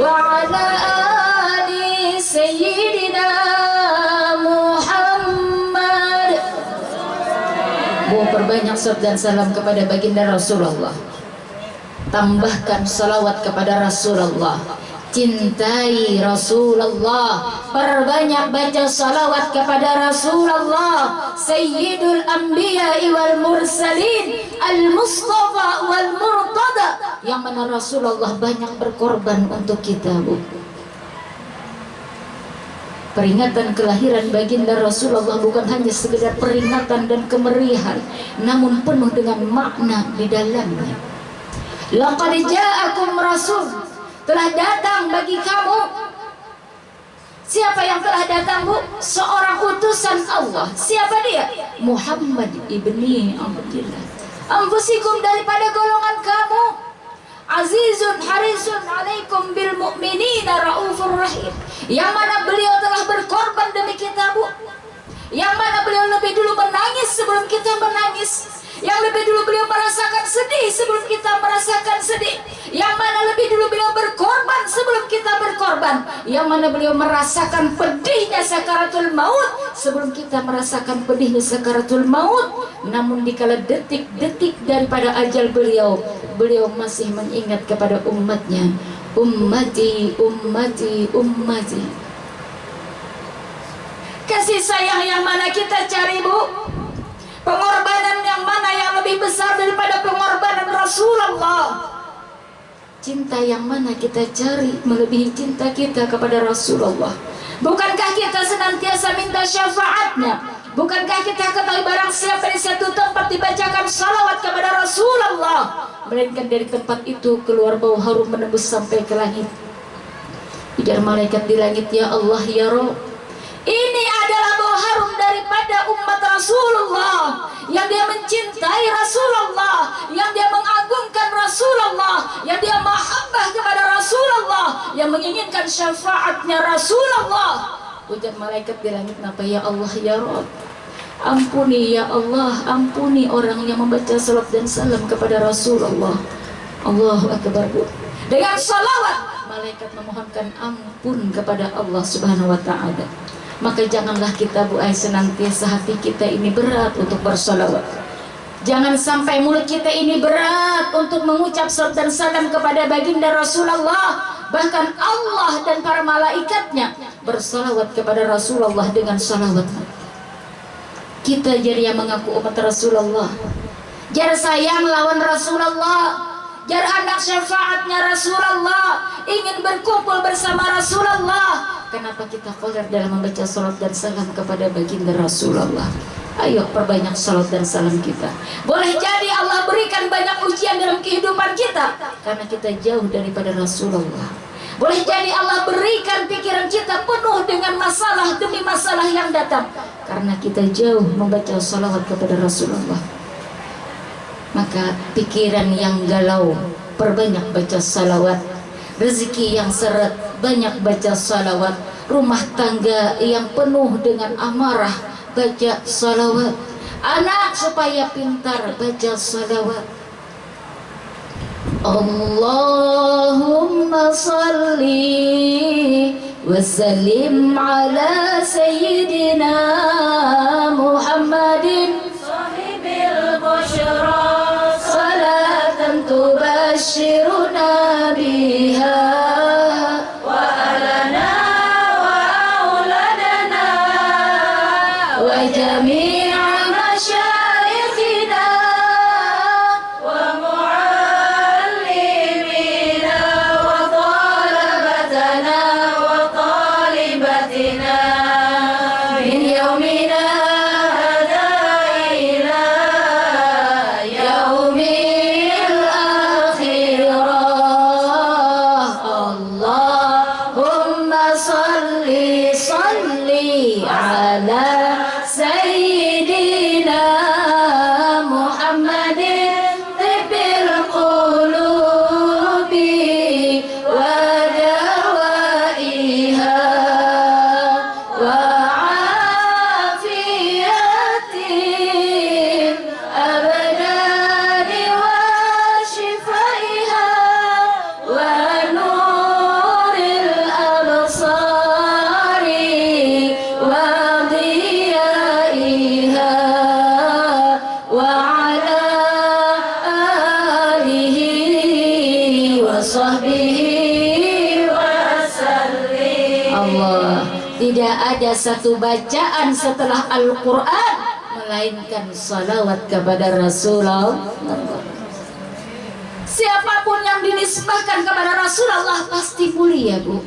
wa ala ali sayyidina Muhammad. Perbanyak salawat dan salam kepada baginda Rasulullah. Tambahkan salawat kepada Rasulullah. Cintai Rasulullah. Perbanyak baca salawat kepada Rasulullah, Sayyidul Anbiya wal Mursalin, Al-Mustafa wal Murtada, yang mana Rasulullah banyak berkorban untuk kita, Bu. Peringatan kelahiran baginda Rasulullah bukan hanya sekedar peringatan dan kemeriahan, namun penuh dengan makna di dalamnya. Laqad ja'akum rasul, telah datang bagi kamu. Siapa yang telah datang, Bu? Seorang utusan Allah. Siapa dia? Muhammad ibni Abdillah. Anfusikum, daripada golongan kamu. Azizun harisun alaikum bil mu'minina raufur rahim. Yang mana beliau telah berkorban demi kita, Bu. Yang mana beliau lebih dulu menangis sebelum kita menangis. Yang lebih dulu beliau merasakan sedih sebelum kita merasakan sedih. Yang mana lebih dulu beliau berkorban sebelum kita berkorban. Yang mana beliau merasakan pedihnya sakaratul maut sebelum kita merasakan pedihnya sakaratul maut. Namun dikala detik-detik daripada ajal beliau, beliau masih mengingat kepada umatnya. Ummati, ummati, ummati. Kasih sayang yang mana kita cari, Bu? Pengorbanan yang mana yang lebih besar daripada pengorbanan Rasulullah? Cinta yang mana kita cari melebihi cinta kita kepada Rasulullah? Bukankah kita senantiasa minta syafaatnya? Bukankah kita ketahui barang siapa di satu tempat dibacakan salawat kepada Rasulullah, melainkan dari tempat itu keluar bau harum menembus sampai ke langit. Ujar malaikat di langit, ya Allah, ya Rabb, ini adalah bau harum daripada umat Rasulullah, yang dia mencintai Rasulullah, yang dia mengagungkan Rasulullah, yang dia mahabbah kepada Rasulullah, yang menginginkan syafaatnya Rasulullah. Ujar malaikat di langit, napa? Ya Allah, ya Rabb, ampuni ya Allah, ampuni orang yang membaca salat dan salam kepada Rasulullah. Allahu Akbar, Bu. Dengan salawat malaikat memohonkan ampun kepada Allah Subhanahu wa taala. Maka janganlah kita, Bu, senantiasa hati kita ini berat untuk bersalawat. Jangan sampai mulut kita ini berat untuk mengucap salat dan salam kepada baginda Rasulullah. Bahkan Allah dan para malaikatnya bersalawat kepada Rasulullah dengan salawat. Kita jadi yang mengaku umat Rasulullah, jar sayang lawan Rasulullah, jar anak syafaatnya Rasulullah, ingin berkumpul bersama Rasulullah. Kenapa kita koler dalam membaca salat dan salam kepada baginda Rasulullah? Ayo perbanyak salat dan salam kita. Boleh jadi Allah berikan banyak ujian dalam kehidupan kita karena kita jauh daripada Rasulullah. Boleh jadi Allah berikan pikiran kita penuh dengan masalah demi masalah yang datang karena kita jauh membaca salawat kepada Rasulullah. Maka pikiran yang galau, perbanyak baca salawat. Rezeki yang seret, banyak baca salawat. Rumah tangga yang penuh dengan amarah, baca salawat. Anak supaya pintar, baca salawat. Allahumma salli wa sallim ala sayyidina Muhammadin sahibil busyra, salatan tubashiruna biha wa alana wa auladana wa jami'a masyayikhina wa muallimina wa talabatana wa talibatina min yaumi sahbihi wasallim. Allah, tidak ada satu bacaan setelah Al-Quran melainkan salawat kepada Rasulullah. Siapapun yang dinisbahkan kepada Rasulullah pasti mulia, Bu.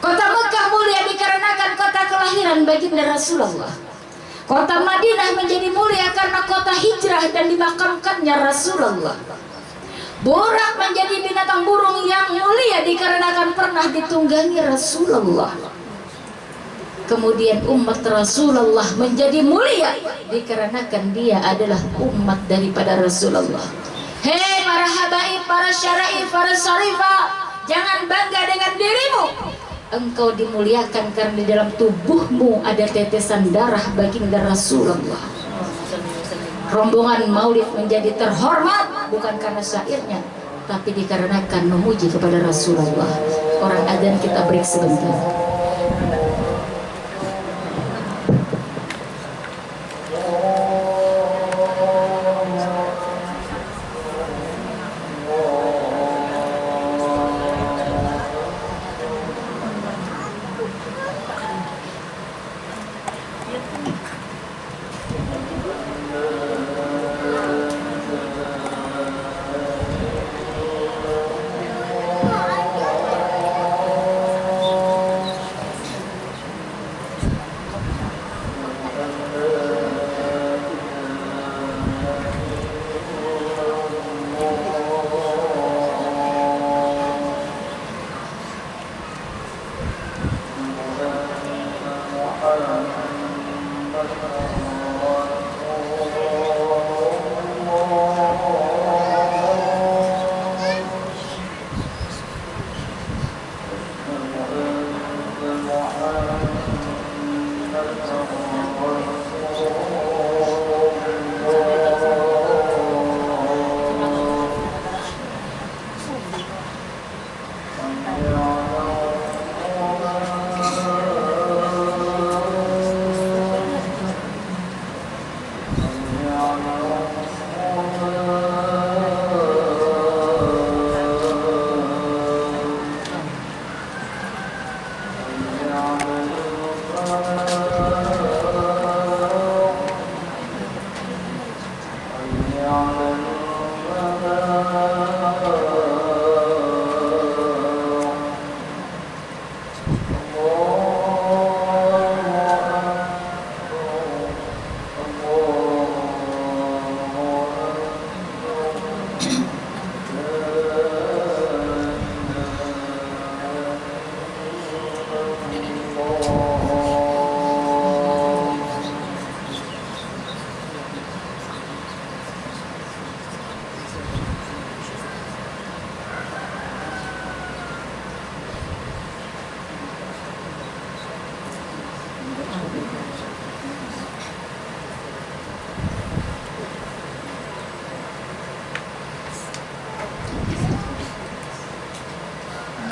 Kota Mekah mulia dikarenakan kota kelahiran baginda Rasulullah. Kota Madinah menjadi mulia karena kota hijrah dan dimakamkannya Rasulullah. Burak menjadi binatang burung yang mulia dikarenakan pernah ditunggangi Rasulullah. Kemudian umat Rasulullah menjadi mulia dikarenakan dia adalah umat daripada Rasulullah. Hei para habaib, para syaraif, para syarifah, jangan bangga dengan dirimu. Engkau dimuliakan karena di dalam tubuhmu ada tetesan darah baginda Rasulullah. Rombongan maulid menjadi terhormat bukan karena syairnya, tapi dikarenakan memuji kepada Rasulullah. Orang adzan, kita break sebentar.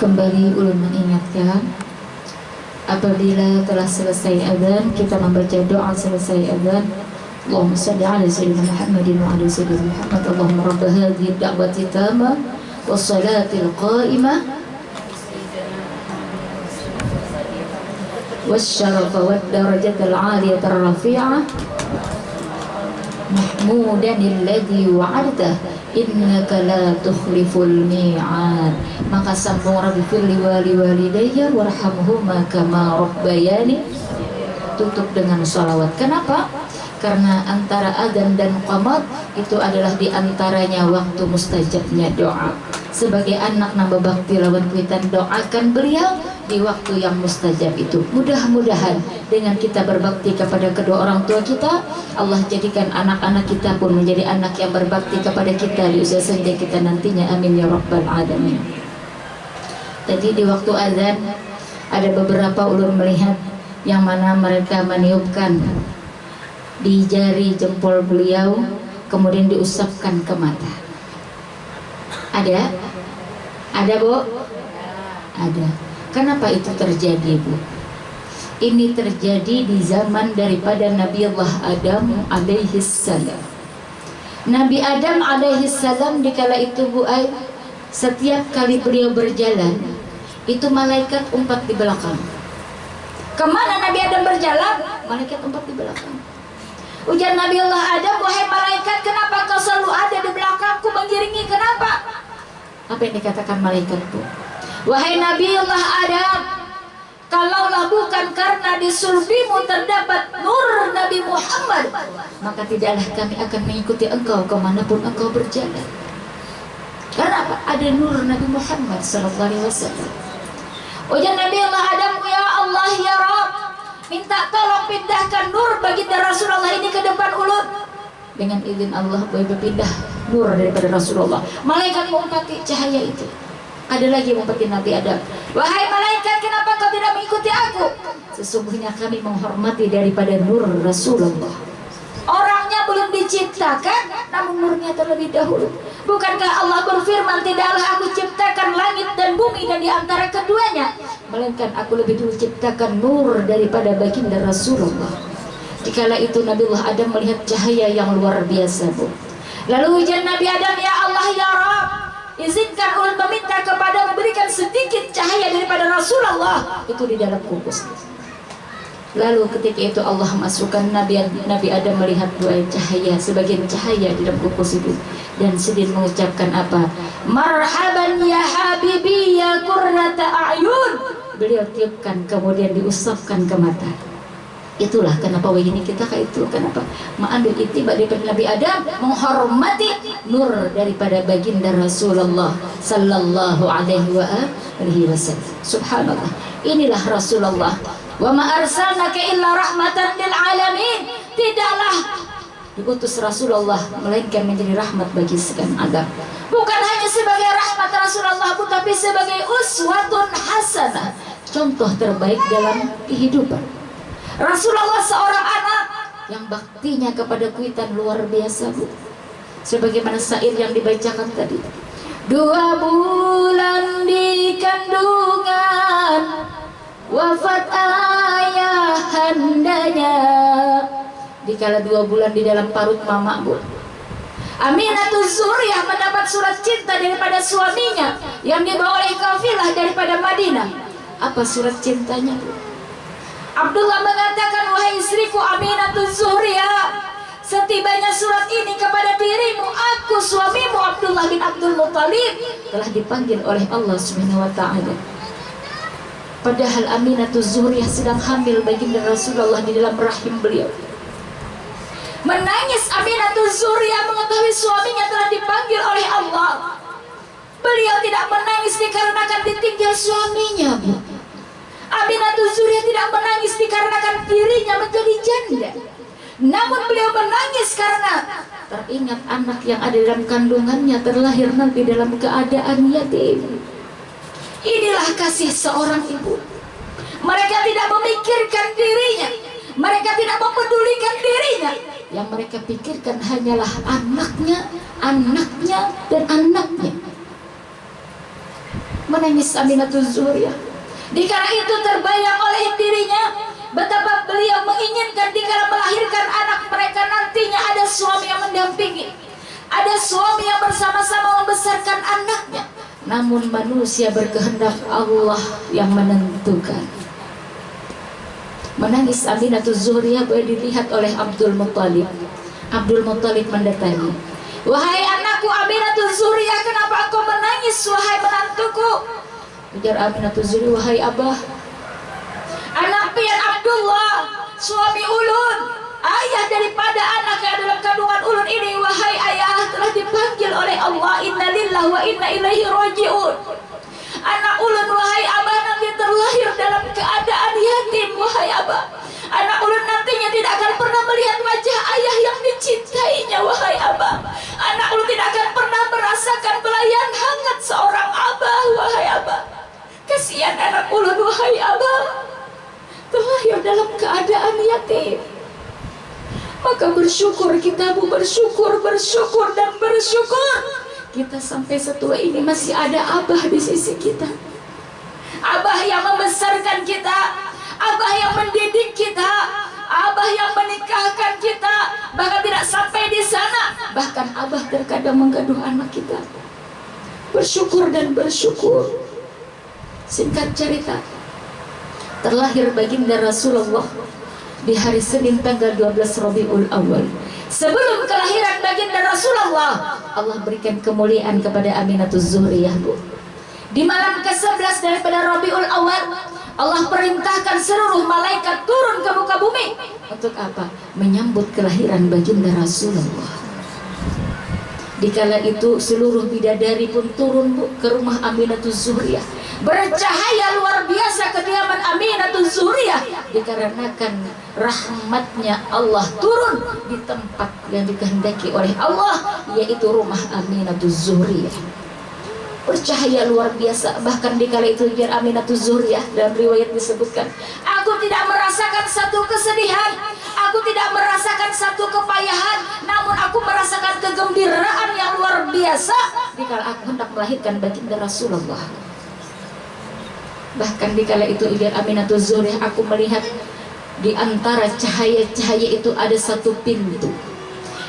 Kembali ulun mengingatkan, apabila telah selesai azan kita membaca doa selesai azan. Allahumma salli ala sayyidina Muhammadin wa ala sayyidina Muhammad. Allahumma rabb hadhihi ad-da'wati tammah was salatil qa'imah was syarafa wad darajatal 'aliyata ar-rafi'ah mahmudan alladhi wa'adta innaka la tukhliful mi'ad. Maka sambung rabbi firli wali walidayya warhamhuma kama rabbayani. Tutup dengan salawat. Kenapa? Karena antara adzan dan qamat itu adalah diantaranya waktu mustajabnya doa. Sebagai anak nambah bakti lawan kuitan, doakan beliau di waktu yang mustajab itu. Mudah-mudahan dengan kita berbakti kepada kedua orang tua kita, Allah jadikan anak-anak kita pun menjadi anak yang berbakti kepada kita di usia senja kita nantinya. Amin ya rabbal alamin. Tadi di waktu azan ada beberapa ulun melihat yang mana mereka meniupkan di jari jempol beliau kemudian diusapkan ke mata. Ada? Ada, Bu? Ada. Kenapa itu terjadi, Bu? Ini terjadi di zaman daripada Nabi Allah Adam alaihissalam. Nabi Adam alaihissalam dikala itu, Bu Ai, Setiap kali beliau berjalan, itu malaikat umpat di belakang. Kemana Nabi Adam berjalan? Malaikat umpat di belakang. Ujar Nabi Allah Adam, wahai malaikat, kenapa kau selalu ada di belakangku mengiringi? Kenapa? Apa yang dikatakan malaikat itu? Wahai Nabi Allah Adam, kalaulah bukan karena di sulbimu terdapat nur Nabi Muhammad, maka tidaklah kami akan mengikuti engkau kemanapun engkau berjalan. Karena apa? Ada nur Nabi Muhammad sallallahu alaihi wasallam. Ujar Nabi Allah Adam, ya Allah ya Rabb, minta tolong pindahkan nur baginda Rasulullah ini ke depan ulut. Dengan izin Allah boleh berpindah nur daripada Rasulullah. Malaikat mengumpati cahaya itu. Ada lagi mengumpati Nabi Adam, wahai malaikat, kenapa kau tidak mengikuti aku? Sesungguhnya kami menghormati daripada nur Rasulullah. Orangnya belum diciptakan, namun nurnya terlebih dahulu. Bukankah Allah berfirman, tidaklah aku ciptakan langit dan bumi dan di antara keduanya, melainkan aku lebih dulu ciptakan nur daripada baginda Rasulullah. Dikala itu Nabiullah Adam melihat cahaya yang luar biasa, Bu. Lalu ujar Nabi Adam, ya Allah ya Rabb, izinkan ulun meminta kepada memberikan sedikit cahaya daripada Rasulullah itu di dalam kubus. Lalu ketika itu Allah masukkan Nabi Adam melihat dua cahaya, sebagian cahaya di dalam kubus itu, dan sedih mengucapkan apa? Marhaban ya habibi ya qurrata a'yun. Beliau tiupkan kemudian diusapkan ke mata. Itulah kenapa ini kita kayak itu, kenapa mengambil itibak daripada Nabi Adam, menghormati nur daripada baginda Rasulullah sallallahu alaihi wasallam. Subhanallah, inilah Rasulullah. Wa ma arsalnaka illa rahmatan lil alamin. Tidaklah diutus Rasulullah melainkan menjadi rahmat bagi segala alam. Bukan hanya sebagai rahmat Rasulullah, tapi sebagai uswatun hasanah, contoh terbaik dalam kehidupan. Rasulullah seorang anak yang baktinya kepada kuitan luar biasa, Bu. Sebagaimana syair yang dibacakan tadi. 2 bulan di kandungan, wafat ayah handanya. Dikala 2 bulan di dalam parut mama, Bu, Aminatul Zuriyah mendapat surat cinta daripada suaminya yang dibawa oleh kafilah daripada Madinah. Apa surat cintanya, Bu? Abdullah mengatakan, wahai istriku Aminatul Zuriyah, setibanya surat ini kepada dirimu, aku suamimu Abdullah bin Abdul Muttalib telah dipanggil oleh Allah Subhanahu wa taala. Padahal Aminatul Zuriyah sedang hamil baginda Rasulullah di dalam rahim beliau. Menangis Aminatul Zuriyah mengetahui suaminya telah dipanggil oleh Allah. Beliau tidak menangis dikarenakan ditinggal suaminya, Bu. Aminatul Zuriyah tidak menangis dikarenakan dirinya menjadi janda, namun beliau menangis karena teringat anak yang ada dalam kandungannya terlahir nanti dalam keadaan yatim. Inilah kasih seorang ibu. Mereka tidak memikirkan dirinya, mereka tidak mempedulikan dirinya. Yang mereka pikirkan hanyalah anaknya, anaknya, dan anaknya. Menangis Aminatul Zuriyah. Dikala itu terbayang oleh dirinya betapa beliau menginginkan dikala melahirkan anak mereka nantinya ada suami yang mendampingi, ada suami yang bersama-sama membesarkan anaknya. Namun manusia berkehendak, Allah yang menentukan. Menangis Aminatul Zuriyah boleh dilihat oleh Abdul Muttalib. Abdul Muttalib mendatangi, wahai anakku Aminatul Zuriyah, kenapa engkau menangis wahai menantuku? Ujar Aminatul Zuriyah, wahai abah, anak pian Abdullah, suami ulun, ayah daripada anak yang dalam kandungan ulun ini, wahai ayah, telah dipanggil oleh Allah, inna lillahi wa inna ilaihi raji'un. Anak ulun wahai abah nanti terlahir dalam keadaan yatim, wahai abah. Anak ulun nantinya tidak akan pernah melihat wajah ayah yang dicintainya, wahai abah. Anak ulun tidak akan pernah merasakan belayan hangat seorang abah, wahai abah. Kasihan anak ulun, wahai abah, terlahir dalam keadaan yatim. Maka bersyukur kita, Bu, bersyukur dan bersyukur. Kita sampai setua ini masih ada abah di sisi kita. Abah yang membesarkan kita, abah yang mendidik kita, abah yang menikahkan kita. Bahkan tidak sampai di sana, bahkan abah terkadang menggaduh anak kita. bersyukur dan bersyukur. Singkat cerita, terlahir baginda Rasulullah di hari Senin tanggal 12 Rabiul Awal. Sebelum kelahiran baginda Rasulullah, Allah berikan kemuliaan kepada Aminatuz Zuhriyah, Bu. Di malam ke-11 daripada Rabiul Awal, Allah perintahkan seluruh malaikat turun ke muka bumi. Untuk apa? Menyambut kelahiran baginda Rasulullah. Dikala itu seluruh bidadari pun turun, Bu, ke rumah Aminatuz Zuhriyah. Bercahaya luar biasa kediaman Aminatuz Zuhriyah, dikarenakan rahmatnya Allah turun di tempat yang dikehendaki oleh Allah, yaitu rumah Aminatuz Zuhriyah. Bercahaya luar biasa. Bahkan dikala itu biar Aminatuz Zuhriyah, dalam riwayat disebutkan, aku tidak merasakan satu kesedihan, aku tidak merasakan satu kepayahan, namun aku merasakan kegembiraan yang luar biasa dikala aku hendak melahirkan baginda Rasulullah. Bahkan dikala itu biar Aminatuz Zuhriyah, aku melihat di antara cahaya-cahaya itu ada satu pintu,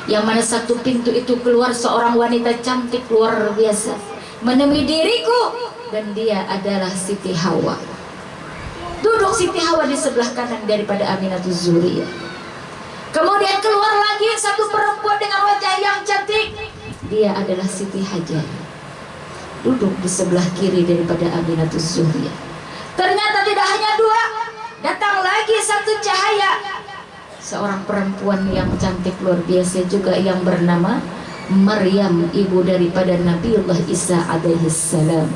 yang mana satu pintu itu keluar seorang wanita cantik luar biasa menemui diriku, dan dia adalah Siti Hawa. Duduk Siti Hawa di sebelah kanan daripada Aminatuz Zuhriyah. Kemudian keluar lagi satu perempuan dengan wajah yang cantik, dia adalah Siti Hajar, duduk di sebelah kiri daripada Aminatuz Zuhriyah. Ternyata tidak hanya dua, datang lagi satu cahaya, seorang perempuan yang cantik luar biasa juga, yang bernama Maryam, ibu daripada Nabiullah Isa alaihissalam.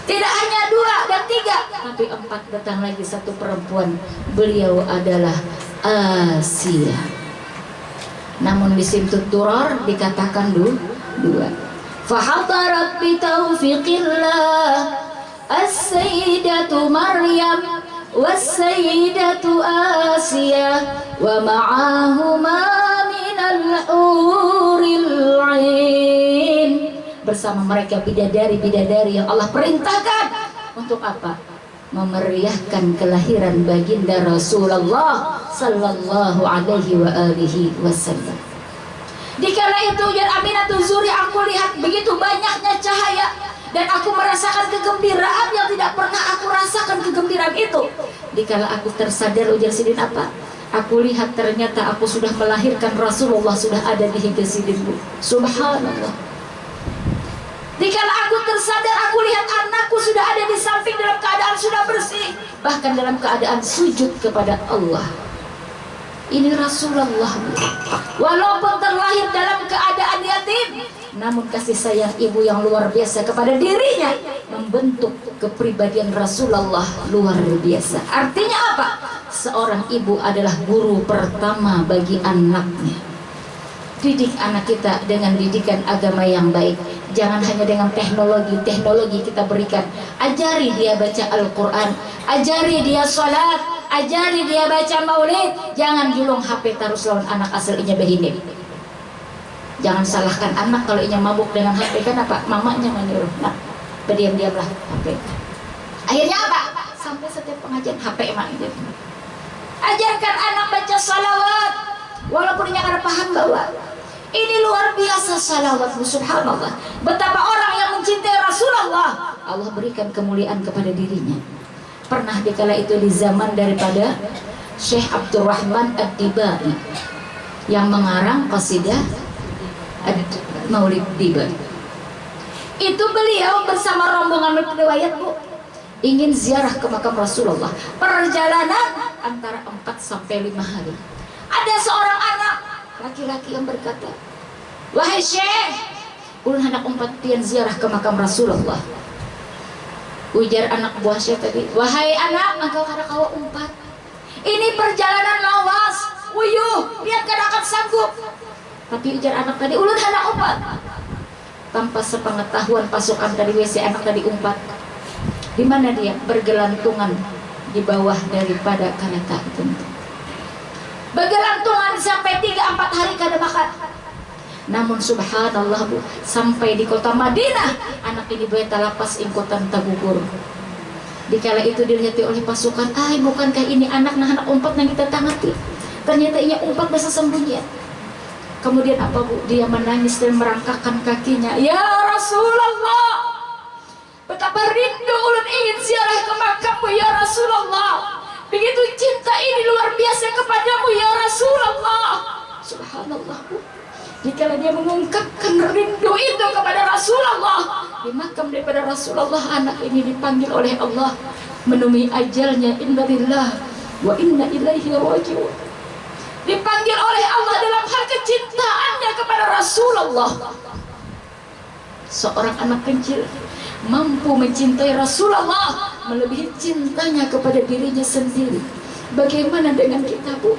Tidak hanya dua dan tiga, tapi empat, datang lagi satu perempuan, beliau adalah Asia. Namun di Simtud Durar dikatakan dua. Fahadarat bi taufiqillah as-sayyidatu Maryam was-sayyidatu Asia wa ma'ahuma minal-uril 'ain. Bersama mereka bidadari-bidadari yang Allah perintahkan untuk apa? Memeriahkan kelahiran baginda Rasulullah sallallahu alaihi wa alihi wasallam. Dikala itu ya Aminatuz Zuhriyah, aku lihat begitu banyaknya cahaya, dan aku merasakan kegembiraan yang tidak pernah aku rasakan kegembiraan itu. Dikala aku tersadar, ujar Sidin, apa? Aku lihat ternyata aku sudah melahirkan Rasulullah, sudah ada di hijab Sidin, Bu. Subhanallah. Dikala aku tersadar, aku lihat anakku sudah ada di samping dalam keadaan sudah bersih, bahkan dalam keadaan sujud kepada Allah. Ini Rasulullah, Bu. Walaupun terlahir dalam keadaan yatim, namun kasih sayang ibu yang luar biasa kepada dirinya membentuk kepribadian Rasulullah luar biasa. Artinya apa? Seorang ibu adalah guru pertama bagi anaknya. Didik anak kita dengan didikan agama yang baik. Jangan hanya dengan teknologi kita berikan. Ajari dia baca Al-Quran, ajari dia sholat, ajari dia baca maulid. Jangan julung HP terus lawan anak asal inya behinip. Jangan salahkan anak kalau inya mabuk dengan HP. Kenapa? Mamanya menyuruh, nah berdiam-diamlah HP. Akhirnya apa? Sampai setiap pengajian HP emak itu. Ajarkan anak baca salawat, walaupun inya kada paham bahwa ini luar biasa salawat. Subhanallah, betapa orang yang mencintai Rasulullah, Allah berikan kemuliaan kepada dirinya. Pernah dikala itu di zaman daripada Syekh Abdurrahman Ad-Dibai yang mengarang qasidah Maulid Diba. Itu beliau bersama rombongan riwayat, Bu, ingin ziarah ke makam Rasulullah. Perjalanan antara 4 sampai 5 hari. Ada seorang anak laki-laki yang berkata, wahai Syekh, ulun hendak umpat pian ziarah ke makam Rasulullah. Ujar anak buah Syekh tadi, wahai anak, engkau kada kawa umpat. Ini perjalanan lawas, uyuh, lihat kada akan sanggup. Tapi ujar anak tadi, ulun hendak umpat. Tanpa sepengetahuan pasukan tadi WC, anak tadi umpat. Di mana dia? Bergelantungan di bawah daripada kereta itu. Bergelantungan sampai 3-4 hari kada makan. Namun subhanallah, Bu, sampai di kota Madinah, anak ini beta lapas ingkotan tagugur. Dikala itu dilihat oleh pasukan, bukankah ini anak umpat yang kita tangati? Ternyata ia umpat bahasa sembunyian. Kemudian apa Bu? Dia menangis dan merangkakkan kakinya. Ya Rasulullah, betapa rindu ulun ingin ziarah ke makammu ya Rasulullah. Begitu cinta ini luar biasa kepadamu ya Rasulullah. Subhanallah Bu. Jika dia mengungkapkan rindu itu kepada Rasulullah di makam daripada Rasulullah, anak ini dipanggil oleh Allah menemui ajalnya. Inna lillahi wa inna ilaihi raji'un. Dipanggil oleh Allah dalam hal kecintaannya kepada Rasulullah. Seorang anak kecil mampu mencintai Rasulullah melebihi cintanya kepada dirinya sendiri. Bagaimana dengan kita Bu,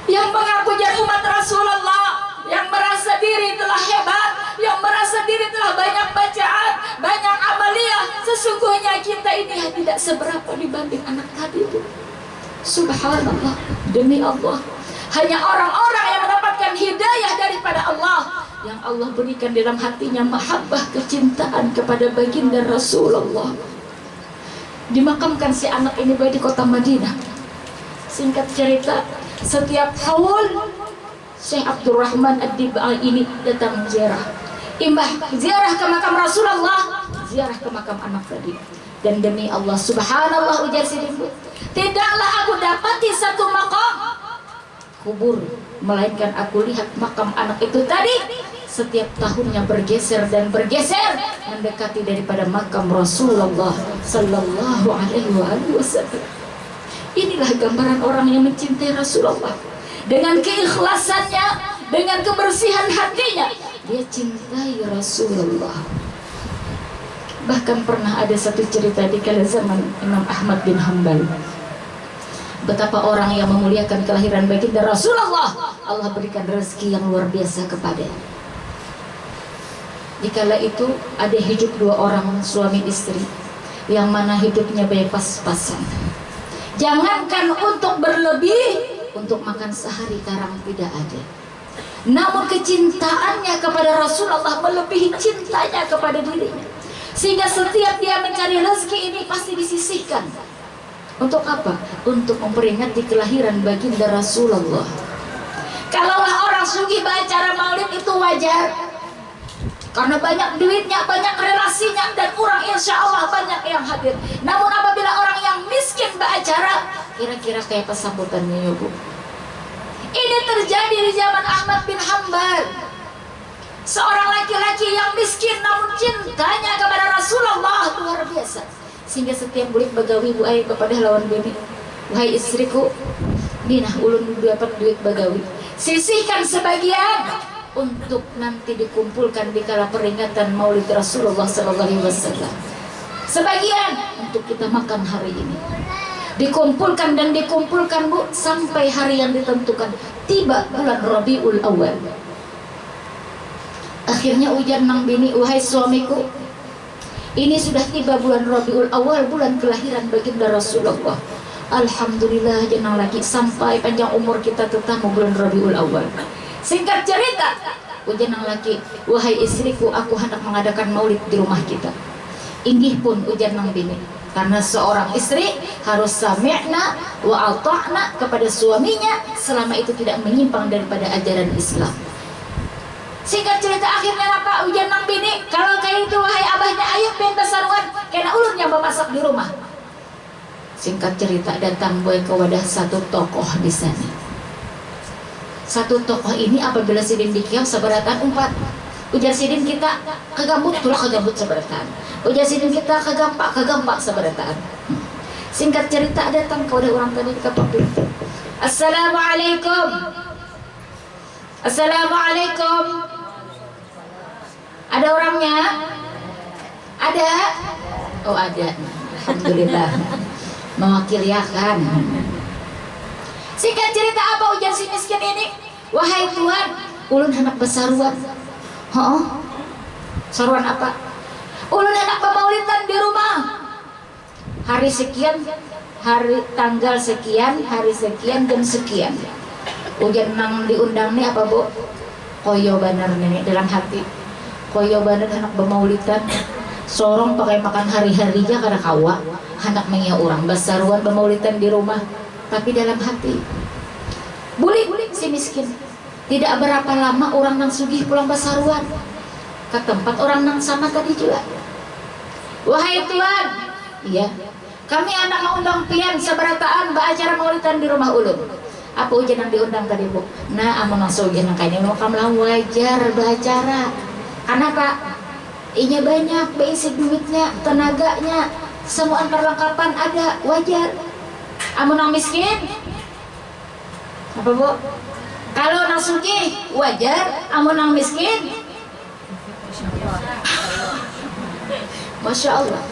yang mengaku jadi umat Rasulullah, yang merasa diri telah hebat, yang merasa diri telah banyak bacaan, banyak amaliyah? Sesungguhnya kita ini tidak seberapa dibanding anak tadi Bu. Subhanallah, demi Allah, hanya orang-orang yang mendapatkan hidayah daripada Allah, yang Allah berikan dalam hatinya mahabbah, kecintaan kepada baginda Rasulullah. Dimakamkan si anak ini di kota Madinah. Singkat cerita, setiap tahun Syekh Abdurrahman Ad-Dibai ini datang ziarah. Imbah ziarah ke makam Rasulullah, ziarah ke makam anak tadi. Dan demi Allah, subhanallah, ujar si ibu, tidaklah aku dapati satu makam kubur, melainkan aku lihat makam anak itu tadi setiap tahunnya bergeser dan bergeser mendekati daripada makam Rasulullah sallallahu alaihi wasallam. Inilah gambaran orang yang mencintai Rasulullah. Dengan keikhlasannya, dengan kebersihan hatinya, dia cintai Rasulullah. Bahkan pernah ada satu cerita di kala zaman Imam Ahmad bin Hanbal, betapa orang yang memuliakan kelahiran baginda Rasulullah, Allah berikan rezeki yang luar biasa kepadanya. Di kala itu ada hidup dua orang suami istri, yang mana hidupnya baik pas-pasan. Jangankan untuk berlebih, untuk makan sehari karang tidak ada. Namun kecintaannya kepada Rasulullah melebihi cintanya kepada dirinya, sehingga setiap dia mencari rezeki ini pasti disisihkan. Untuk apa? Untuk memperingati kelahiran baginda Rasulullah. Kalaulah orang sugih acara maulid itu wajar, karena banyak duitnya, banyak relasinya, dan orang insya Allah banyak yang hadir. Namun apabila orang yang miskin beracara, kira-kira kayak apa sambutannya ya Bu? Ini terjadi di zaman Ahmad bin Hanbal. Seorang laki-laki yang miskin namun cintanya kepada Rasulullah luar biasa, sehingga setiap bulik bagawi bu ay kepada lawan bini, wahai istriku, binah ulun dapat duit bagawi, sisihkan sebagian untuk nanti dikumpulkan di kala peringatan Maulid Rasulullah sallallahu alaihi wasallam. Sebagian untuk kita makan hari ini. Dikumpulkan dan dikumpulkan Bu sampai hari yang ditentukan. Tiba bulan Rabiul Awal. Akhirnya ujar nang bini, wahai suamiku, ini sudah tiba bulan Rabiul Awal, bulan kelahiran baginda Rasulullah. Alhamdulillah jenang lagi sampai panjang umur kita tetamu bulan Rabiul Awal. Singkat cerita, ujar nang lagi, wahai istriku, aku hendak mengadakan maulid di rumah kita. Inggih pun ujar nang bini, karena seorang istri harus sami'na wa ata'na kepada suaminya selama itu tidak menyimpang daripada ajaran Islam. Singkat cerita, akhirnya apa ujar nang bini, kalau kayak itu wahai abahnya ayah pinta saruan kena ulun yang memasak di rumah. Singkat cerita, datang boy ke wadah satu tokoh di sana. Satu tokoh ini apabila sidin dikiau sabaratan umpat, ujar sidin kita kagambut tulah kagambut sabaratan, ujar sidin kita kagampak sabaratan. Singkat cerita, datang kepada orang tadi ketok pintu. Assalamualaikum. Assalamualaikum. Ada orangnya? Ada? Oh ada. Alhamdulillah. Mewakiliakan. Singkat cerita, apa ujar si miskin ini? Wahai Tuhan, ulun hendak besaruan. Saruan apa? Ulun hendak pemaulidan di rumah. Hari sekian, hari tanggal sekian, hari sekian, jam sekian. Ujar nang diundang nih apa Bu? Koyo banar nenek dalam hati. Koyo banar hendak pemaulidan. Sorong pakai makan hari-harinya karena kawa. Hendak mengia orang besaruan pemaulidan di rumah. Tapi dalam hati bulik si miskin, Tidak berapa lama orang nang sugih pulang basaruan ke tempat orang nang sama tadi juga. Wahai Tuhan, iya, kami anak mengundang pian seberataan acara maulidan di rumah ulun. Apa ujian yang diundang tadi Bu? Nah, amun masuk ujian yang kayaknya mau kamu wajar beracara. Karena Pak, inya banyak, basic duitnya, tenaganya, semua perlengkapan ada, wajar. Amun nang miskin, apa Bu? Kalau nang sugih wajar, amun nang miskin, Masya Allah.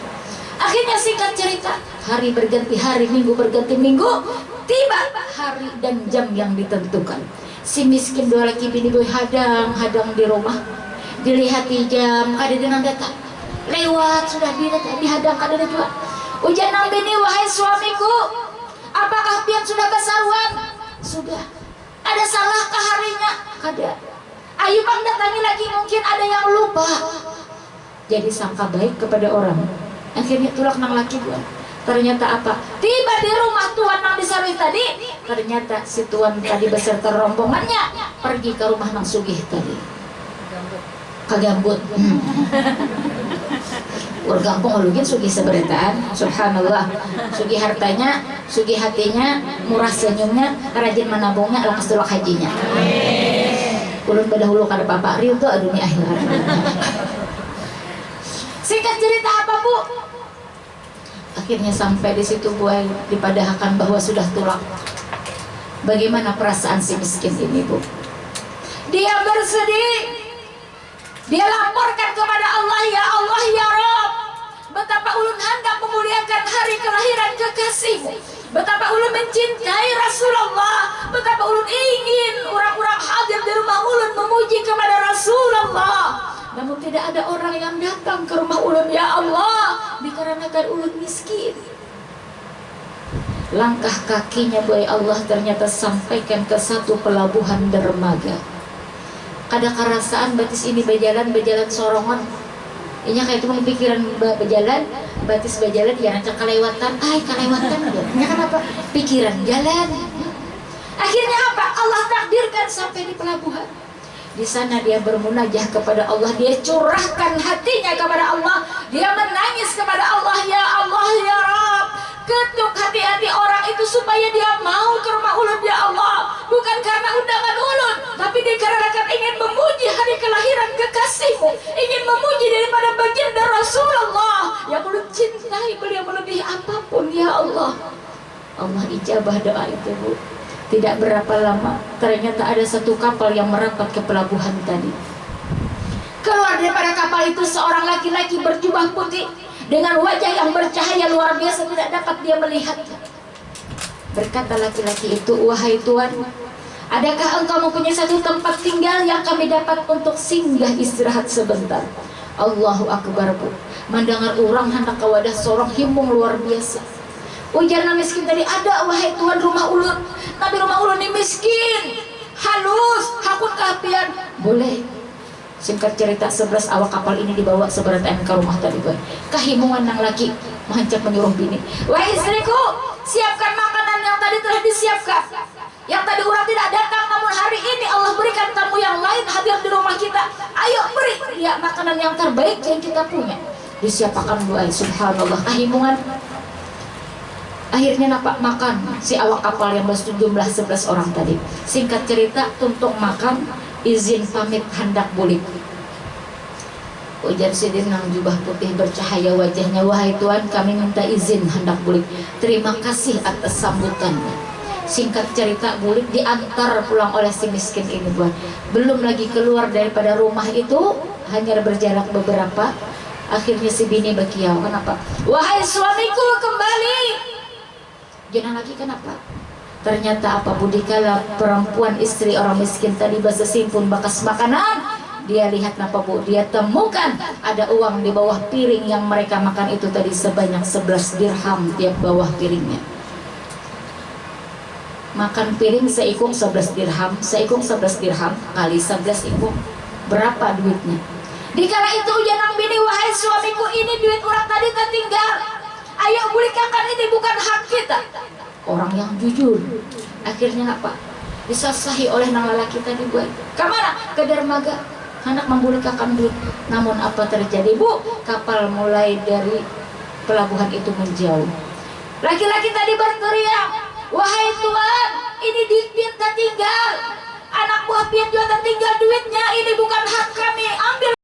Akhirnya singkat cerita, hari berganti hari, minggu berganti minggu, tiba hari dan jam yang ditentukan. Si miskin dua laki bini boy hadang di rumah, dilihati jam, kada dengan datang, lewat sudah dihadang kada juga. Ujian nang bini, wahai suamiku, apakah pian sudah basaruan? Sudah. Ada salahkah harinya? Kada. Ayo bang datangi lagi, mungkin ada yang lupa. Jadi sangka baik kepada orang. Akhirnya tulak nang laki gua. Ternyata apa? Tiba di rumah tuan nang disarui tadi. Ternyata si tuan tadi beserta rombongannya pergi ke rumah nang sugih tadi. Kagambut. Urgampung alugin sugih seberitaan. Subhanallah. Sugih hartanya, sugih hatinya, murah senyumnya, rajin menabungnya, lekas tulak hajinya. Ulun badahulu kada Bapak Riu tuh dunia akhirat. Singkat cerita apa Bu? Akhirnya sampai di situ Bu, dipadahkan bahwa sudah tulak. Bagaimana perasaan si miskin ini Bu? Dia bersedih. Dia laporkan kepada Allah, ya Allah ya Rabb, betapa ulun hendak memuliakan hari kelahiran kekasihmu, betapa ulun mencintai Rasulullah, betapa ulun ingin orang-orang hadir di rumah ulun memuji kepada Rasulullah. Namun tidak ada orang yang datang ke rumah ulun, ya Allah, dikarenakan ulun miskin. Langkah kakinya boy Allah ternyata sampaikan ke satu pelabuhan dermaga. Ada kerasaan batis ini berjalan sorongan. Ini kayak itu pikiran berjalan, batis berjalan ya rancang kelewatan, kelewatan ya. Ini kan apa? Pikiran jalan. Akhirnya apa? Allah takdirkan sampai di pelabuhan. Di sana dia bermunajah kepada Allah, dia curahkan hatinya kepada Allah, dia menangis kepada Allah, ya Allah ya Rabb, ketuk hati-hati orang itu supaya dia mau ke rumah ulun, ya Allah, bukan karena undangan ulun, tapi dikarenakan ingin memuji hari kelahiran kekasihmu, ingin memuji daripada baginda Rasulullah yang ulun cintai beliau melebihi apapun, ya Allah. Allah ijabah doa itu Bu. Tidak berapa lama ternyata ada satu kapal yang merapat ke pelabuhan tadi. Keluar daripada kapal itu seorang laki-laki berjubah putih dengan wajah yang bercahaya luar biasa, tidak dapat dia melihat. Berkata laki-laki itu, wahai Tuan, adakah engkau mempunyai satu tempat tinggal yang kami dapat untuk singgah istirahat sebentar? Allahu Akbar Bu. Mendengar orang hendak kawadah sorong himbung luar biasa. Ujar miskin tadi, ada wahai Tuhan rumah ulun, tapi rumah ulun ini miskin, halus, hakun kapian. Boleh. Singkat cerita 11 awak kapal ini dibawa seberataan ke rumah tadi boy. Kahimungan nang laki menghancap menyuruh bini, wahai istriku, siapkan makanan yang tadi telah disiapkan. Yang tadi orang tidak datang, namun hari ini Allah berikan tamu yang lain hadir di rumah kita. Ayo beri ya makanan yang terbaik yang kita punya. Disiapkan boy. Subhanallah. Kahimungan akhirnya napak makan si awak kapal yang berjumlah 11 orang tadi. Singkat cerita, tuntung makan, izin pamit hendak bulik. Ujar sidin nang jubah putih bercahaya wajahnya, wahai Tuhan, kami minta izin hendak bulik. Terima kasih atas sambutannya. Singkat cerita, bulik diantar pulang oleh si miskin ini buat. Belum lagi keluar daripada rumah itu, hanya berjarak beberapa. Akhirnya si bini berkiau, kenapa? Wahai suamiku, kembali. Jangan lagi, kenapa? Ternyata apa budikala perempuan istri orang miskin tadi bersimpun bakas makanan, dia lihat apa Bu, dia temukan ada uang di bawah piring yang mereka makan itu tadi sebanyak 11 dirham tiap bawah piringnya. Makan piring seikung 11 dirham, seikung 11 dirham kali 11 ikung, berapa duitnya? Dikala itu ujanang bini, wahai suamiku, ini duit orang tadi tertinggal. Ayo belikan, ini bukan hak kita. Orang yang jujur. Akhirnya apa? disasahi oleh nang lalaki tadi buat kemana? Ke dermaga. Anak membulikakan duit. Namun apa terjadi bu? Kapal mulai dari pelabuhan itu menjauh. Laki-laki tadi berteriak, wahai Tuhan, ini duit tak tinggal, anak buah pian juga tak tinggal duitnya, ini bukan hak kami, ambil